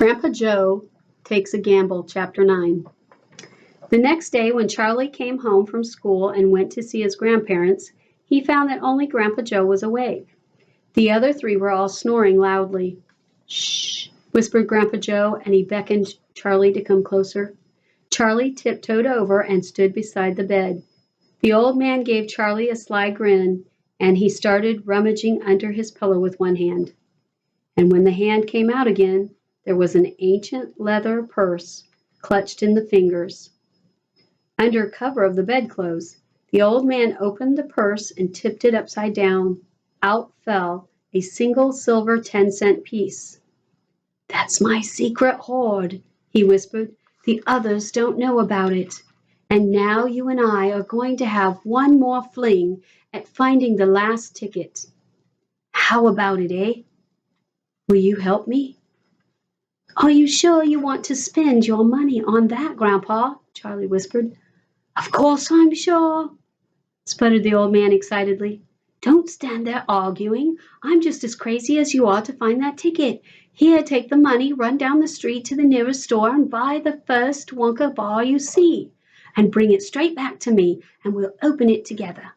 Grandpa Joe Takes a Gamble, Chapter 9. The next day, when Charlie came home from school and went to see his grandparents, he found that only Grandpa Joe was awake. The other three were all snoring loudly. "Shh," whispered Grandpa Joe, and he beckoned Charlie to come closer. Charlie tiptoed over and stood beside the bed. The old man gave Charlie a sly grin, and he started rummaging under his pillow with one hand. And when the hand came out again, there was an ancient leather purse clutched in the fingers. Under cover of the bedclothes, the old man opened the purse and tipped it upside down. Out fell a single silver 10-cent piece. "That's my secret hoard," he whispered. "The others don't know about it. And now you and I are going to have one more fling at finding the last ticket. How about it, eh? Will you help me?" "Are you sure you want to spend your money on that, Grandpa?" Charlie whispered. "Of course I'm sure," sputtered the old man excitedly. "Don't stand there arguing. I'm just as crazy as you are to find that ticket. Here, take the money, run down the street to the nearest store and buy the first Wonka bar you see, and bring it straight back to me, and we'll open it together."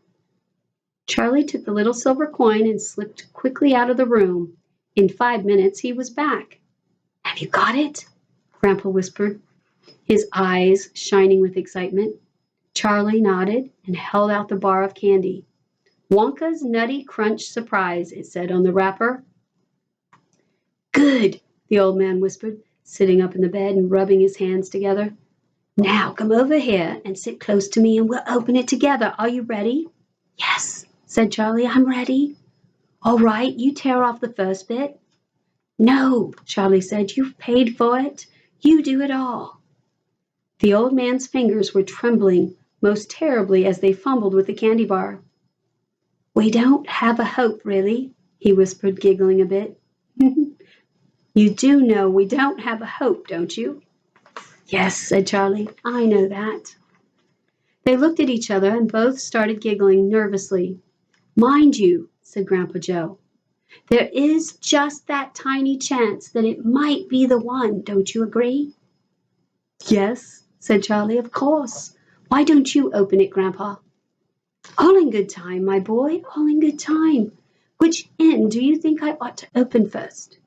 Charlie took the little silver coin and slipped quickly out of the room. In 5 minutes he was back. "Have you got it?" Grandpa whispered, his eyes shining with excitement. Charlie nodded and held out the bar of candy. "Wonka's Nutty Crunch Surprise," it said on the wrapper. "Good," the old man whispered, sitting up in the bed and rubbing his hands together. "Now come over here and sit close to me and we'll open it together. Are you ready?" "Yes," said Charlie, "I'm ready." "All right, you tear off the first bit." "No," Charlie said, "you've paid for it. You do it all." The old man's fingers were trembling most terribly as they fumbled with the candy bar. "We don't have a hope, really," he whispered, giggling a bit. "You do know we don't have a hope, don't you?" "Yes," said Charlie, "I know that." They looked at each other and both started giggling nervously. "Mind you," said Grandpa Joe, "there is just that tiny chance that it might be the one, don't you agree?" "Yes," said Charlie, "of course. Why don't you open it, Grandpa?" "All in good time, my boy, all in good time. Which end do you think I ought to open first?"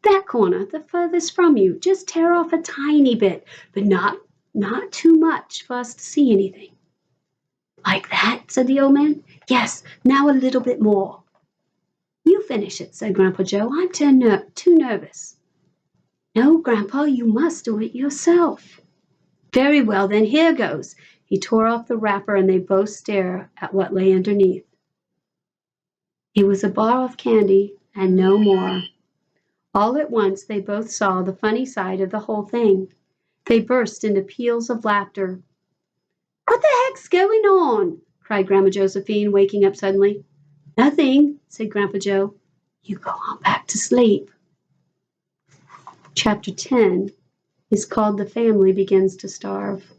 "That corner, the furthest from you. Just tear off a tiny bit, but not too much for us to see anything." "Like that?" said the old man. "Yes, now a little bit more." "You finish it," said Grandpa Joe. "I'm too nervous." "No, Grandpa, you must do it yourself." "Very well, then here goes." He tore off the wrapper and they both stared at what lay underneath. It was a bar of candy and no more. All at once they both saw the funny side of the whole thing. They burst into peals of laughter. "What the heck's going on?" cried Grandma Josephine, waking up suddenly. "Nothing," said Grandpa Joe. "You go on back to sleep." Chapter 10 is called "The Family Begins to Starve."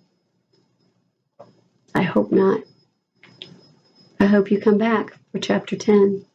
I hope not. I hope you come back for Chapter 10.